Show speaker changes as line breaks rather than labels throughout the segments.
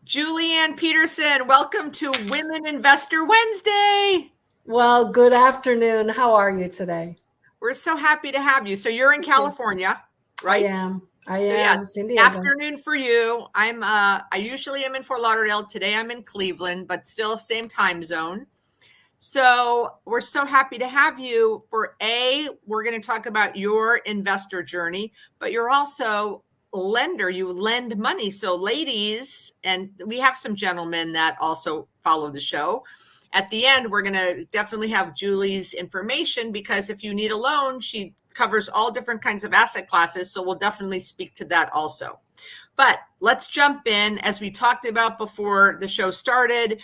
Julie Anne Peterson, welcome to Women Investor Wednesday.
Well, good afternoon. How are you today?
We're so happy to have you. So you're in
Thank you.
California,
I
right?
am. I
So yeah,
am. San Diego.
afternoon for you. I usually am in Fort Lauderdale. Today I'm in Cleveland, but still same time zone. So we're so happy to have you. We're going to talk about your investor journey, but you're also a lender. You lend money. So ladies, and we have some gentlemen that also follow the show. At the end, we're going to definitely have Julie's information because if you need a loan, she covers all different kinds of asset classes. So we'll definitely speak to that also. But let's jump in. As we talked about before the show started,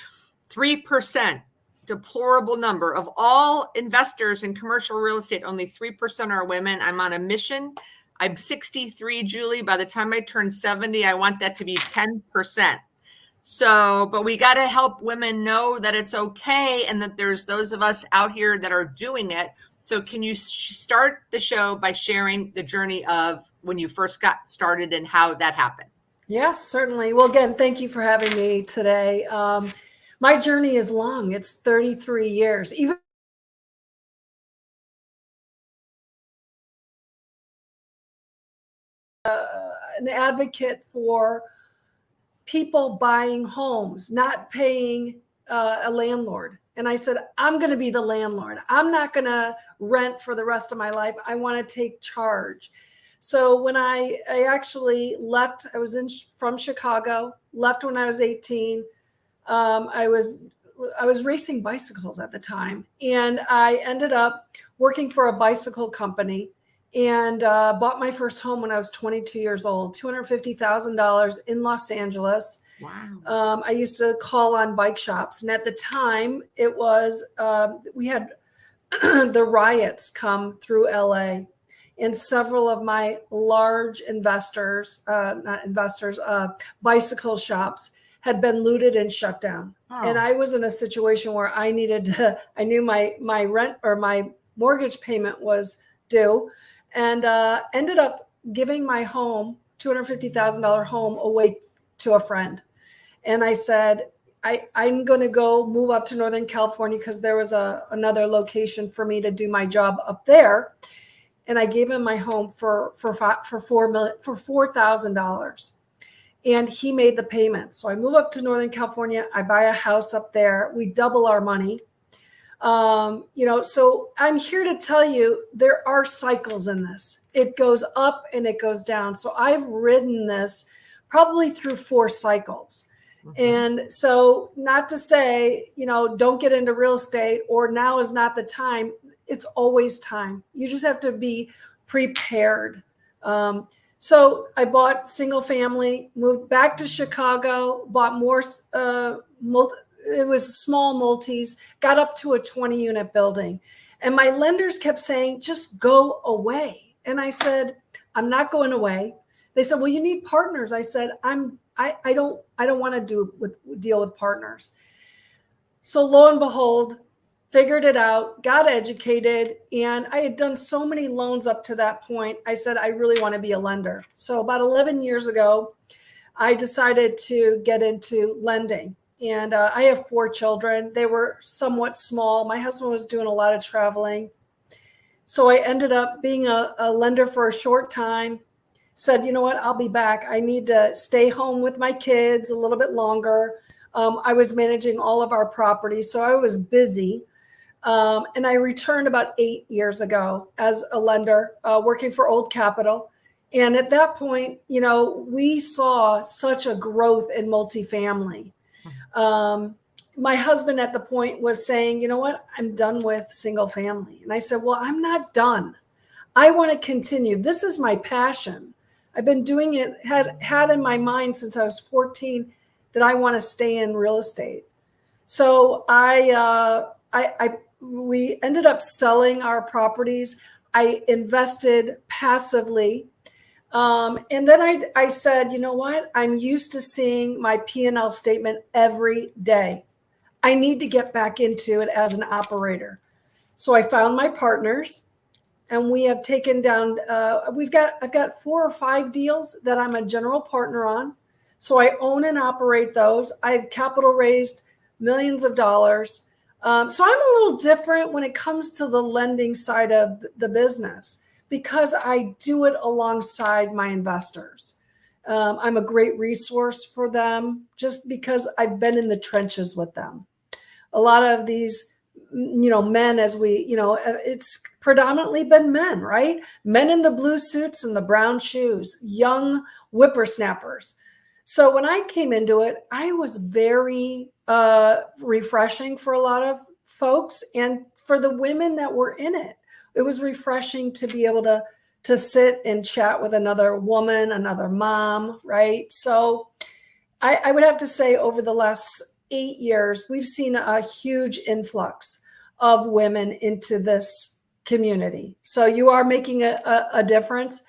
3%, deplorable number of all investors in commercial real estate. Only 3% are women. I'm on a mission. I'm 63, Julie. By the time I turn 70, I want that to be 10%. So, but we got to help women know that it's okay and that there's those of us out here that are doing it. So, can you start the show by sharing the journey of when you first got started and how that happened?
Yes, certainly. Well, again, thank you for having me today. My journey is long. It's 33 years. Even an advocate for people buying homes, not paying a landlord. And I said, I'm going to be the landlord. I'm not going to rent for the rest of my life. I want to take charge. So when I actually left, I was from Chicago, left when I was 18. I was racing bicycles at the time, and I ended up working for a bicycle company and bought my first home when I was 22 years old, $250,000 in Los Angeles.
Wow.
I used to call on bike shops, and at the time, it was we had the riots come through LA, and several of my large investors, not investors, bicycle shops had been looted and shut down. And
Oh,
I was in a situation where I needed to, I knew my rent or my mortgage payment was due, and ended up giving my home, $250,000 home, away to a friend. And I said, I'm going to go move up to Northern California because there was another location for me to do my job up there. And I gave him my home for $4,000, and he made the payment. So I move up to Northern California. I buy a house up there. We double our money. So I'm here to tell you there are cycles in this. It goes up and it goes down. So I've ridden this probably through 4 cycles. And so, not to say, don't get into real estate or now is not the time. It's always time. You just have to be prepared. So I bought single family, moved back to Chicago, bought more. It was small multis, got up to a 20 unit building. And my lenders kept saying, just go away. And I said, I'm not going away. They said, well, you need partners. I said, I don't want to deal with partners. So lo and behold, figured it out, got educated, and I had done so many loans up to that point. I said, I really want to be a lender. So about 11 years ago, I decided to get into lending. And I have 4 children. They were somewhat small. My husband was doing a lot of traveling. So I ended up being a lender for a short time. Said, you know what, I'll be back. I need to stay home with my kids a little bit longer. I was managing all of our properties, so I was busy. And I returned about 8 years ago as a lender, working for Old Capital. And at that point, we saw such a growth in multifamily. My husband at the point was saying, you know what, I'm done with single family. And I said, well, I'm not done. I want to continue. This is my passion. I've been doing it, had in my mind since I was 14 that I want to stay in real estate. So we ended up selling our properties. I invested passively. And then I said, you know what? I'm used to seeing my P&L statement every day. I need to get back into it as an operator. So I found my partners, and we have taken down, I've got 4 or 5 deals that I'm a general partner on. So I own and operate those. I've capital raised millions of dollars. So I'm a little different when it comes to the lending side of the business because I do it alongside my investors. I'm a great resource for them just because I've been in the trenches with them. A lot of these, men, as we, it's predominantly been men, right? Men in the blue suits and the brown shoes, young whippersnappers. So when I came into it, I was very refreshing for a lot of folks, and for the women that were in it, it was refreshing to be able to sit and chat with another woman, another mom, right? So I would have to say over the last 8 years, we've seen a huge influx of women into this community. So you are making a difference.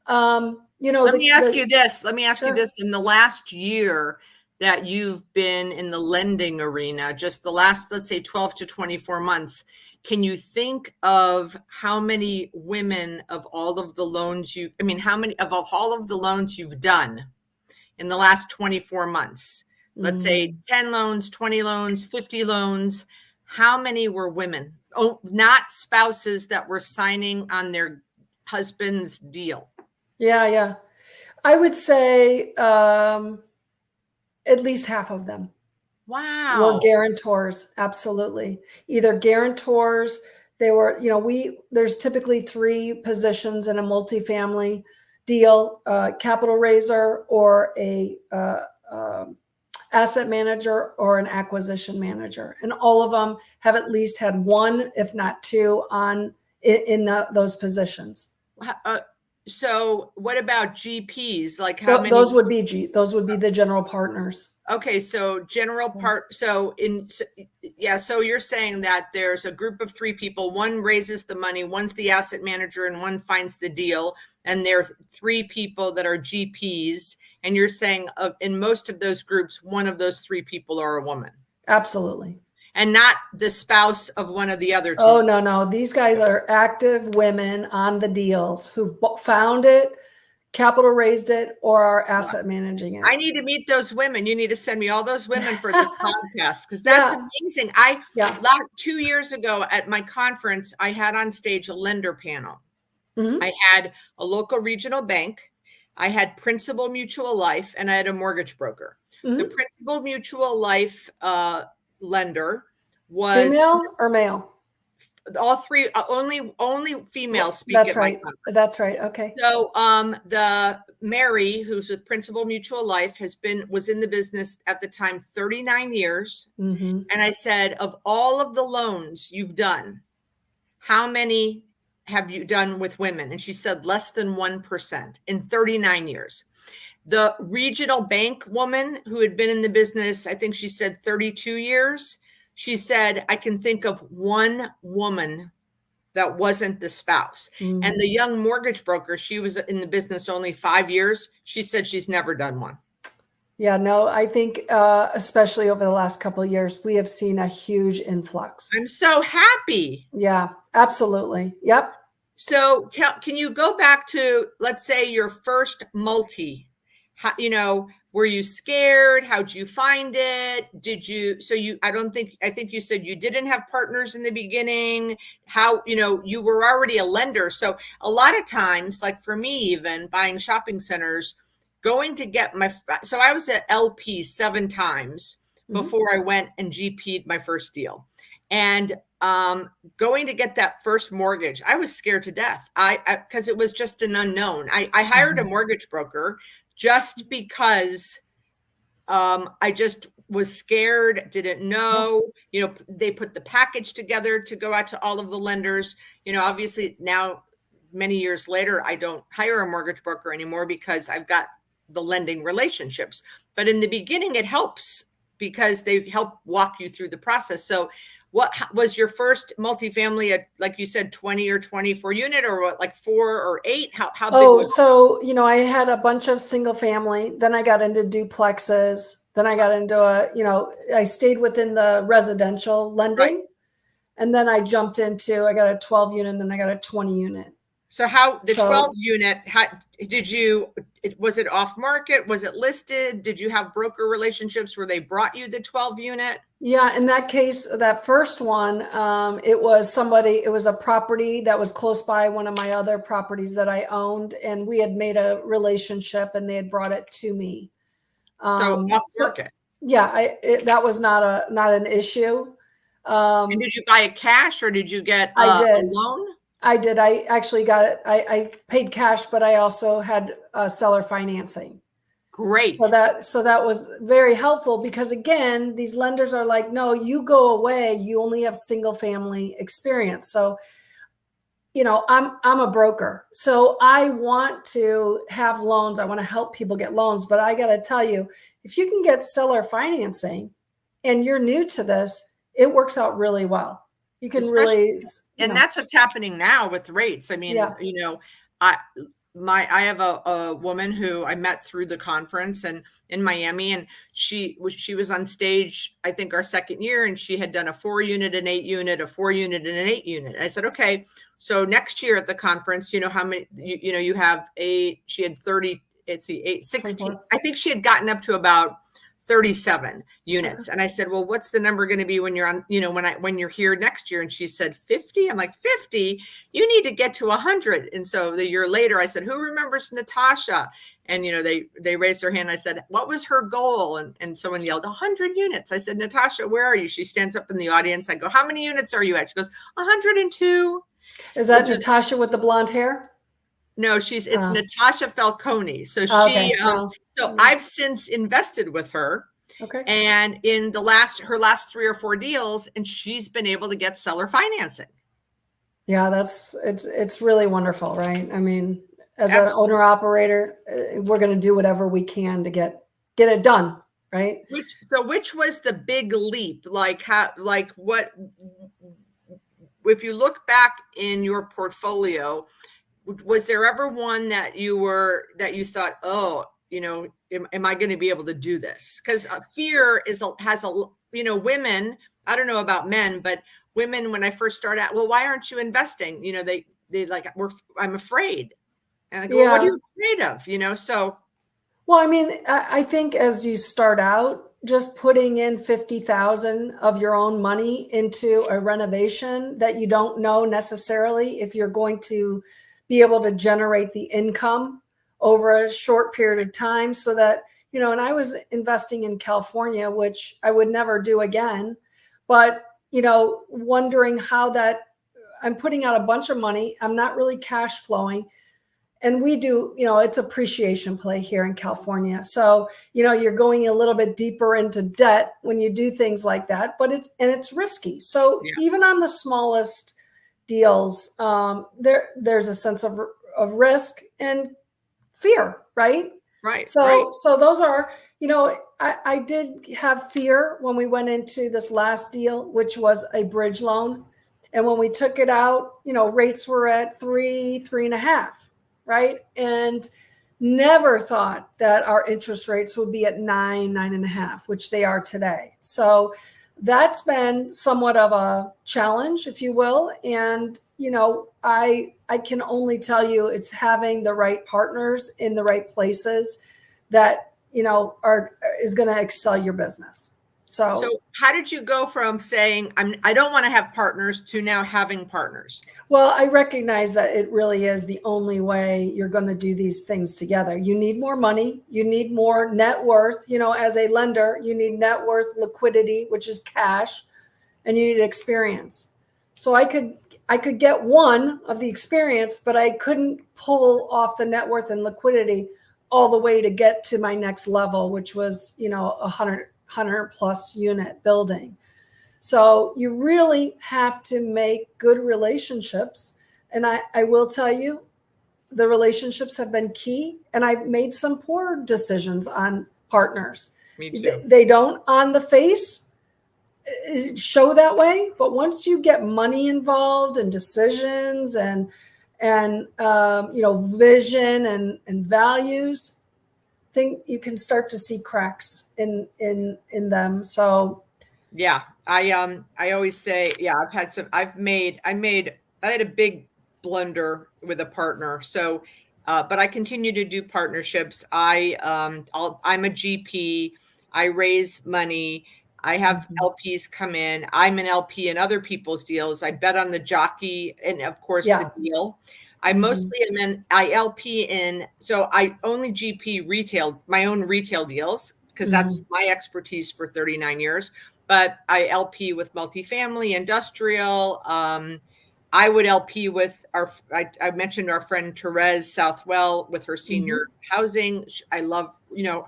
Let me ask you this.
Sure.
In the last year that you've been in the lending arena, just the last, let's say 12 to 24 months, can you think of how many women of all of the loans how many of all of the loans you've done in the last 24 months? Let's say 10 loans, 20 loans, 50 loans. How many were women? Oh, not spouses that were signing on their husband's deal.
Yeah. I would say at least half of them were
Wow.
guarantors. Absolutely. Either guarantors, they were, there's typically 3 positions in a multifamily deal, capital raiser or a asset manager or an acquisition manager. And all of them have at least had 1, if not 2 in those positions.
So what about GPs? Like how many?
Those would be the general partners.
Okay, so general part. So you're saying that there's a group of 3 people. One raises the money, one's the asset manager, and one finds the deal. And there's 3 people that are GPs. And you're saying in most of those groups, one of those 3 people are a woman.
Absolutely.
And not the spouse of one of the other 2.
Oh, no. These guys are active women on the deals who found it, capital raised it, or are asset managing it.
I need to meet those women. You need to send me all those women for this podcast because that's amazing. 2 years ago at my conference, I had on stage a lender panel.
Mm-hmm.
I had a local regional bank, I had Principal Mutual Life, and I had a mortgage broker.
Mm-hmm.
The Principal Mutual Life lender was
female or male?
All 3, only females speak
That's
at
right.
my conference.
That's right. Okay.
So the Mary, who's with Principal Mutual Life, was in the business at the time 39 years.
Mm-hmm.
And I said, of all of the loans you've done, how many have you done with women? And she said less than 1% in 39 years. The regional bank woman who had been in the business, I think she said 32 years. She said, I can think of 1 woman that wasn't the spouse.
Mm-hmm.
And the young mortgage broker, she was in the business only 5 years. She said she's never done one.
Yeah, no, I think especially over the last couple of years, we have seen a huge influx.
I'm so happy.
Yeah, absolutely. Yep.
So can you go back to, let's say, your first multi? Were you scared? How'd you find it? I think you said you didn't have partners in the beginning. How, you were already a lender. So a lot of times, like for me, even buying shopping centers, going to get so I was at LP 7 times before I went and GP'd my first deal. And going to get that first mortgage, I was scared to death. Because it was just an unknown. I hired a mortgage broker just because I just was scared, didn't know, they put the package together to go out to all of the lenders. Obviously now, many years later, I don't hire a mortgage broker anymore because I've got the lending relationships. But in the beginning, it helps because they help walk you through the process. So what was your first multifamily at, like you said, 20 or 24 unit, or what, like 4 or 8? How big was it?
So, I had a bunch of single family, then I got into duplexes, then I got into I stayed within the residential lending. Right. And then I jumped I got a 12 unit and then I got a 20 unit.
So how the
So
12 unit, was it off market? Was it listed? Did you have broker relationships where they brought you the 12 unit?
yeah, in that case, that first one, it was a property that was close by one of my other properties that I owned, and we had made a relationship and they had brought it to me.
So off
So
market.
yeah, that was not an issue.
And did you buy it cash or did you get
I
a
did.
loan?
I did. I actually got it. I paid cash, but I also had seller financing.
Great.
So that was very helpful because again, these lenders are like, no, you go away. You only have single family experience. So, I'm a broker. So I want to have loans. I want to help people get loans, but I got to tell you, if you can get seller financing and you're new to this, it works out really well. You can
Especially,
really,
and that's what's happening now with rates. I mean,
yeah.
I I have a woman who I met through the conference and in Miami, and she was on stage, I think our second year, and she had done a 4 unit, an 8 unit, a 4 unit, and an 8 unit. I said, okay, so next year at the conference, how many, you have she had 30, it's the 16.
24.
I think she had gotten up to about 37 units. And I said, well, what's the number going to be when you're on, when you're here next year? And she said, 50. I'm like, 50? You need to get to 100. And so the year later, I said, who remembers Natasha? And, they raised their hand. I said, what was her goal? And someone yelled, 100 units. I said, Natasha, where are you? She stands up in the audience. I go, how many units are you at? She goes, 102.
Is that Natasha with the blonde hair?
No, it's Natasha Falcone. So
Okay.
so I've since invested with her.
Okay.
And in her last 3 or 4 deals, and she's been able to get seller financing.
Yeah, it's really wonderful, right? I mean, as an
Absolutely.
owner operator, we're going to do whatever we can to get it done, right?
Which was the big leap? What, if you look back in your portfolio, was there ever one that you thought, oh, am I going to be able to do this? Because fear has women, I don't know about men, but women, when I first started out, well, why aren't you investing? They like, I'm afraid. And I go, well, what are you afraid of? So.
Well, I mean, I think as you start out, just putting in 50,000 of your own money into a renovation that you don't know necessarily if you're going to be able to generate the income over a short period of time, so that, and I was investing in California, which I would never do again, but, wondering how that I'm putting out a bunch of money. I'm not really cash flowing. And we do, it's appreciation play here in California. So, you're going a little bit deeper into debt when you do things like that, but it's risky. So even on the smallest deals, there's a sense of risk and fear, right?
Right.
So those are, I did have fear when we went into this last deal, which was a bridge loan. And when we took it out, rates were at 3.5. Right. And never thought that our interest rates would be at 9.5, which they are today. So that's been somewhat of a challenge, if you will. And, I can only tell you it's having the right partners in the right places that, is going to excel your business. So
how did you go from saying, I don't want to have partners to now having partners?
Well, I recognize that it really is the only way you're going to do these things together. You need more money. You need more net worth. As a lender, you need net worth, liquidity, which is cash, and you need experience. So I could get one of the experience, but I couldn't pull off the net worth and liquidity all the way to get to my next level, which was, 100 plus unit building. So you really have to make good relationships. And I will tell you, the relationships have been key. And I've made some poor decisions on partners.
Me too.
They don't on the face show that way. But once you get money involved and decisions and vision and values, I think you can start to see cracks in them. So
yeah, I always say, I had a big blender with a partner. So, but I continue to do partnerships. I'm a GP. I raise money. I have
Mhm.
LPs come in. I'm an LP in other people's deals. I bet on the jockey and of course the
Yeah.
deal. I
Mhm.
mostly am in I LP in, so I only GP retail, my own retail deals, because that's
Mhm.
my expertise for 39 years. But I LP with multifamily, industrial. I would LP with I mentioned our friend Therese Southwell with her
Mhm.
senior housing. I love,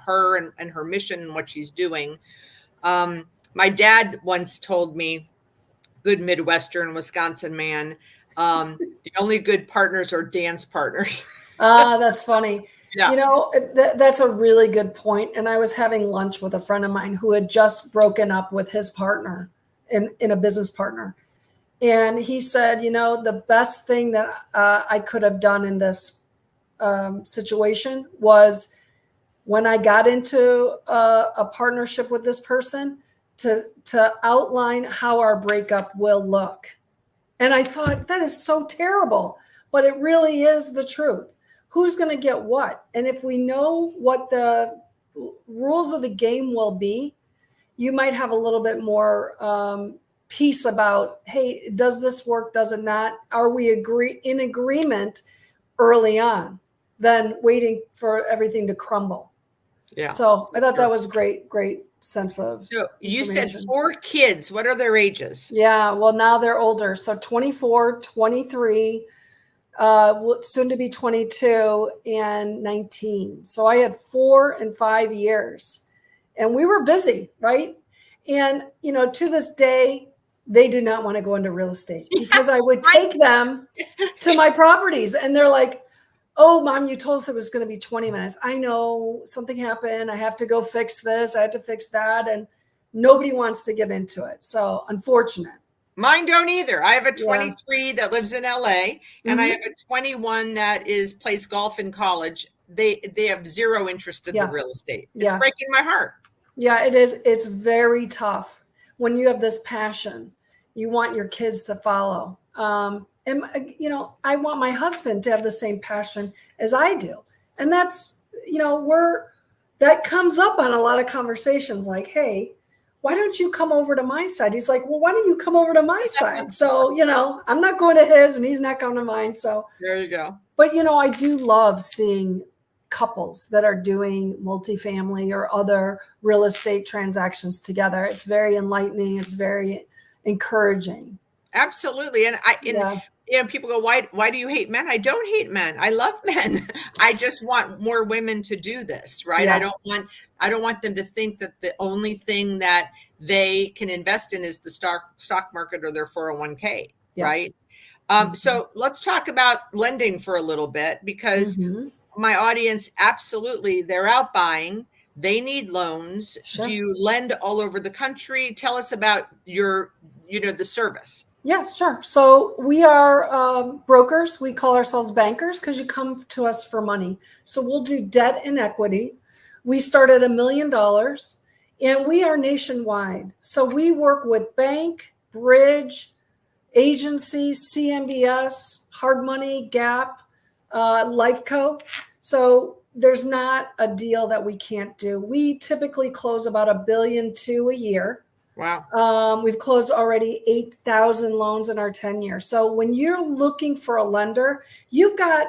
her and her mission and what she's doing. My dad once told me, good Midwestern Wisconsin man, the only good partners are dance partners.
Ah, that's funny.
Yeah.
That's a really good point. And I was having lunch with a friend of mine who had just broken up with his partner in a business partner. And he said, the best thing that I could have done in this situation was when I got into a partnership with this person to outline how our breakup will look. And I thought, that is so terrible, but it really is the truth. Who's going to get what? And if we know what the rules of the game will be, you might have a little bit more peace about, hey, does this work? Does it not? Are we in agreement early on than waiting for everything to crumble?
Yeah.
So I thought that
Sure.
was great sense of
So you said
information.
4 kids. What are their ages?
Yeah, well, now they're older. So 24, 23, soon to be 22, and 19. So I had 4 and 5 years, and we were busy, right? And, to this day, they do not want to go into real estate because I would
Right.
take them to my properties and they're like, oh, Mom, you told us it was going to be 20 minutes. I know something happened. I have to go fix this. I have to fix that. And nobody wants to get into it. So unfortunate.
Mine don't either. I have a
Yeah.
23 that lives in LA and I have
Hmm.
a 21 that plays golf in college. They have zero interest in the
Yeah.
real estate. It's
Yeah.
breaking my heart.
Yeah, it is. It's very tough when you have this passion. You want your kids to follow. And, I want my husband to have the same passion as I do. And that's, that comes up on a lot of conversations like, hey, why don't you come over to my side? He's like, well, why don't you come over to my side? So, I'm not going to his and he's not going to mine. So,
There you go.
but, I do love seeing couples that are doing multifamily or other real estate transactions together. It's very enlightening. It's very encouraging.
Absolutely. And
Yeah.
people go, why do you hate men? I don't hate men. I love men. I just want more women to do this, right?
Yeah.
I don't want them to think that the only thing that they can invest in is the stock market or their 401k,
Yeah.
right?
Mhm.
So let's talk about lending for a little bit, because
Mhm.
my audience, absolutely, they're out buying. They need loans. Do
Sure.
you lend all over the country? Tell us about the service.
Yeah, sure. So we are brokers. We call ourselves bankers because you come to us for money. So we'll do debt and equity. We start at $1 million and we are nationwide. So we work with bank, bridge, agencies, CMBS, hard money, Gap, Lifeco. So there's not a deal that we can't do. We typically close about $1.2 billion a year.
Wow.
We've closed already 8,000 loans in our 10 years. So when you're looking for a lender, you've got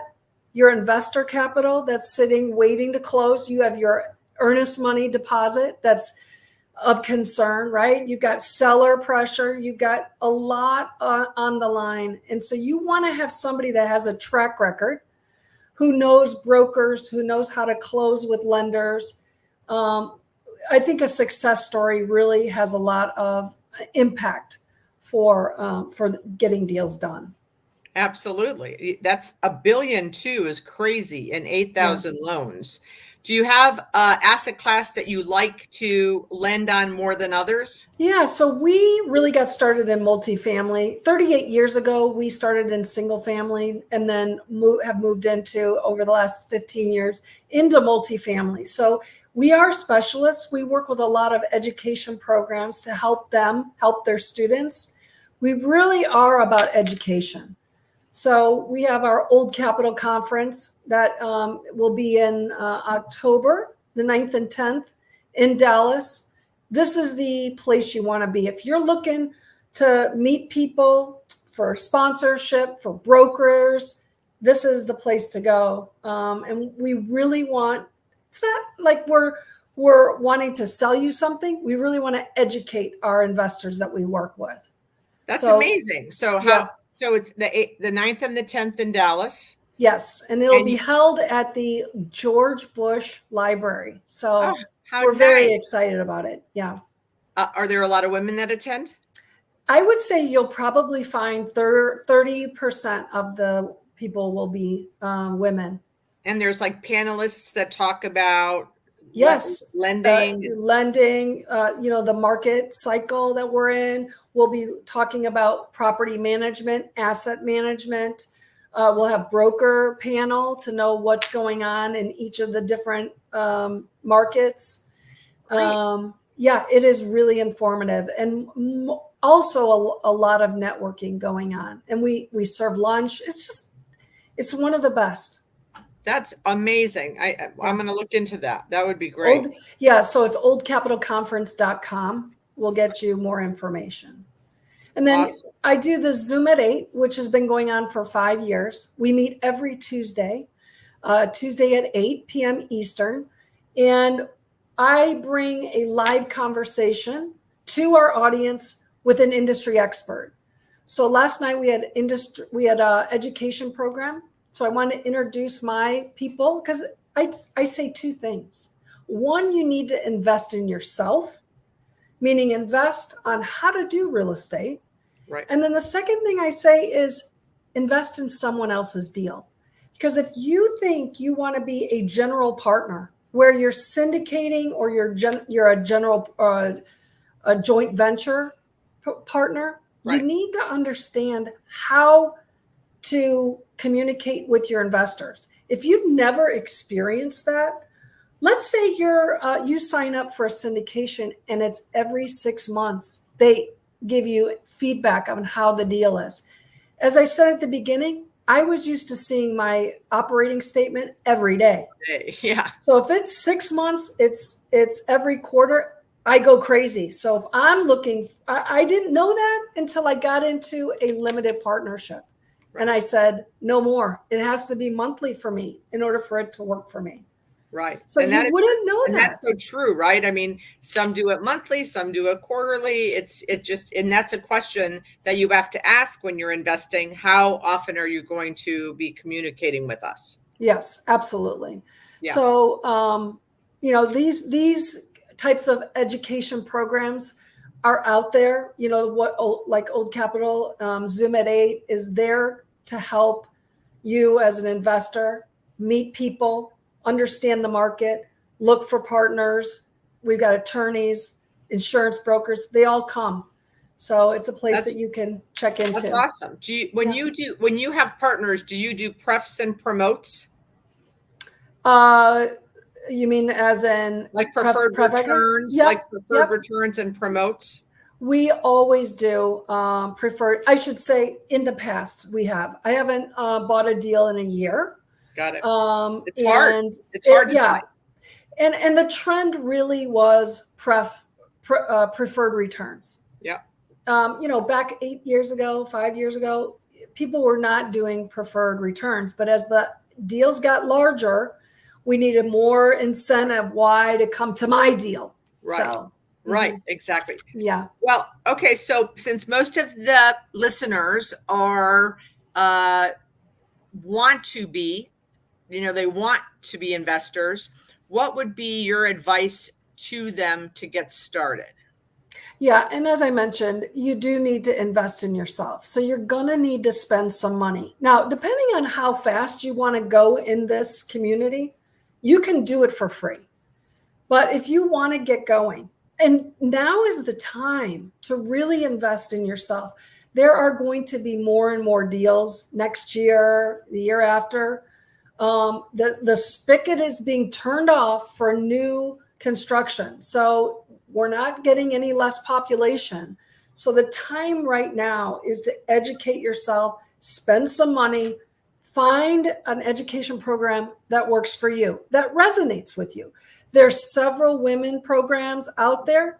your investor capital that's sitting waiting to close. You have your earnest money deposit that's of concern, right? You've got seller pressure. You've got a lot on the line. And so you want to have somebody that has a track record, who knows brokers, who knows how to close with lenders. I think a success story really has a lot of impact for getting deals done.
Absolutely. That's $1.2 billion is crazy, and
Yeah.
8,000 loans. Do you have asset class that you like to lend on more than others?
Yeah, so we really got started in multifamily. 38 years ago, we started in single family and then have moved into, over the last 15 years, into multifamily. So we are specialists. We work with a lot of education programs to help them help their students. We really are about education. So we have our Old Capital Conference that will be in October, the 9th and 10th in Dallas. This is the place you want to be. If you're looking to meet people for sponsorship, for brokers, this is the place to go. And we really want, it's not like we're wanting to sell you something. We really want to educate our investors that we work with.
That's amazing. So
yeah.
So it's the 9th and the 10th in Dallas.
Yes, and it'll be held at the George Bush Library. So we're very excited about it. Yeah.
Are there a lot of women that attend?
I would say you'll probably find 30% of the people will be women.
And there's like panelists that talk about
lending, the market cycle that we're in. We'll be talking about property management, asset management. We'll have broker panel to know what's going on in each of the different markets. It is really informative, and also a lot of networking going on. And we serve lunch. It's one of the best.
That's amazing. I'm going to look into that. That would be great.
So it's oldcapitalconference.com. We'll get you more information. And then I do the Zoom at 8, which has been going on for 5 years. We meet every Tuesday at 8 p.m. Eastern. And I bring a live conversation to our audience with an industry expert. So last night we had an education program. So I want to introduce my people, because I say 2 things. One, you need to invest in yourself, meaning invest on how to do real estate.
Right.
And then the second thing I say is invest in someone else's deal. Because if you think you want to be a general partner where you're syndicating, or you're a general a joint venture partner, you need to understand how to communicate with your investors. If you've never experienced that, let's say you sign up for a syndication and it's every 6 months. They give you feedback on how the deal is. As I said at the beginning, I was used to seeing my operating statement every day.
Yeah.
So if it's 6 months, it's every quarter, I go crazy. So if I'm looking, I didn't know that until I got into a limited partnership. Right. And I said, no more. It has to be monthly for me in order for it to work for me.
Right.
So you wouldn't know that.
And that's so true, right? I mean, some do it monthly, some do it quarterly. And that's a question that you have to ask when you're investing. How often are you going to be communicating with us?
Yes, absolutely.
Yeah.
So, these types of education programs are out there. Like Old Capital, Zoom at 8 is there to help you as an investor meet people, understand the market, look for partners. We've got attorneys, insurance brokers, they all come. So it's a place that you can check into.
That's awesome. When you have partners, do you do prefs and promotes?
You mean as in
like preferred returns, returns and promotes?
We always do preferred. I should say in the past we have. I haven't bought a deal in a year.
Got it. It's hard. It's hard to buy.
And the trend really was preferred returns.
Yeah.
Back 8 years ago, 5 years ago, people were not doing preferred returns. But as the deals got larger, we needed more incentive. Why to come to my deal?
Right.
So,
right. Exactly.
Yeah.
Well, okay. So since most of the listeners are want to be investors, what would be your advice to them to get started?
Yeah. And as I mentioned, you do need to invest in yourself. So you're going to need to spend some money. Now, depending on how fast you want to go in this community, you can do it for free. But if you want to get going, and now is the time to really invest in yourself. There are going to be more and more deals next year, the year after. The spigot is being turned off for new construction. So we're not getting any less population. So the time right now is to educate yourself, spend some money, find an education program that works for you, that resonates with you. There's several women programs out there.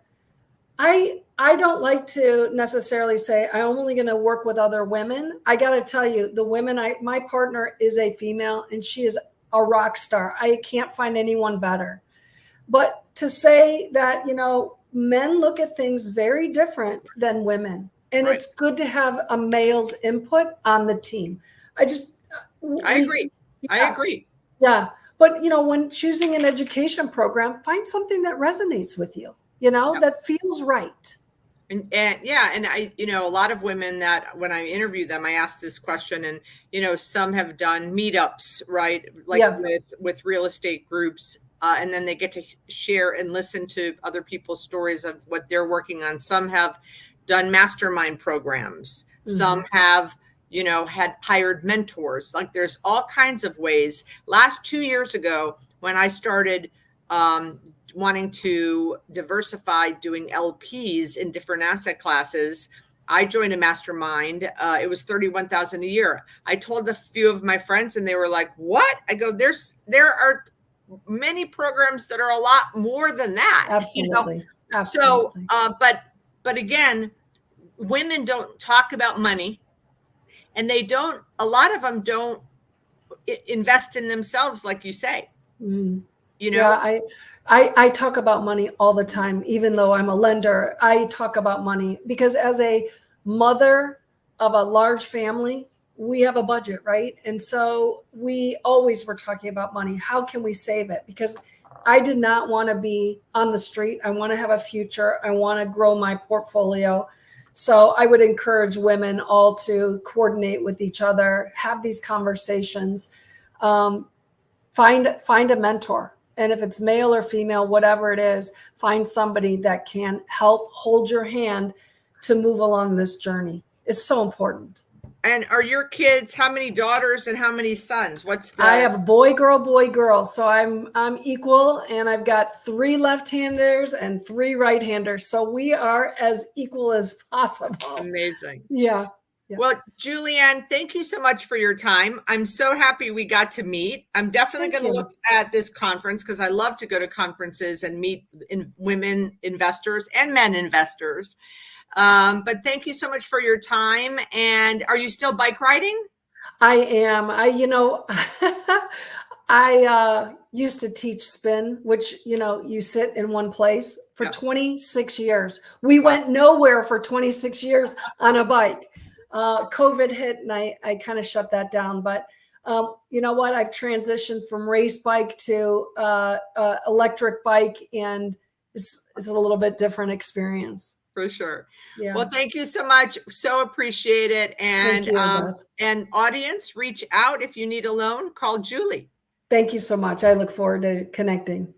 I don't like to necessarily say I'm only going to work with other women. I got to tell you, the women, my partner is a female and she is a rock star. I can't find anyone better. But to say that, men look at things very different than women. And
Right.
it's good to have a male's input on the team.
I agree.
Yeah,
I agree.
Yeah. But, when choosing an education program, find something that resonates with you, that feels right.
And yeah, and I, a lot of women that when I interview them, I ask this question, and some have done meetups, right? Like with real estate groups, and then they get to share and listen to other people's stories of what they're working on. Some have done mastermind programs. Mm-hmm. Some have, had hired mentors. Like there's all kinds of ways. Last 2 years ago, when I started wanting to diversify doing LPs in different asset classes, I joined a mastermind. It was $31,000 a year. I told a few of my friends and they were like, what? I go, there are many programs that are a lot more than that.
Absolutely. Absolutely.
So, but again, women don't talk about money, and a lot of them don't invest in themselves, like you say.
Mm. Yeah, I talk about money all the time. Even though I'm a lender, I talk about money because as a mother of a large family, we have a budget, right? And so we always were talking about money. How can we save it? Because I did not want to be on the street. I want to have a future. I want to grow my portfolio. So I would encourage women all to coordinate with each other, have these conversations, find a mentor. And if it's male or female, whatever it is, find somebody that can help hold your hand to move along this journey. It's so important.
And are your kids, how many daughters and how many sons?
I have a boy, girl. So I'm equal, and I've got 3 left-handers and 3 right-handers. So we are as equal as possible.
Amazing.
Yeah.
Well, Julie Anne, thank you so much for your time. I'm so happy we got to meet. I'm definitely going to look at this conference because I love to go to conferences and meet women investors and men investors. But thank you so much for your time. And are you still bike riding?
I am. I used to teach spin, which, you sit in one place for 26 years. We went nowhere for 26 years on a bike. COVID hit and I kind of shut that down. But you know what? I've transitioned from race bike to electric bike, and it's a little bit different experience.
For sure.
Yeah.
Well, thank you so much. So appreciate it. And audience, reach out if you need a loan. Call Julie.
Thank you so much. I look forward to connecting.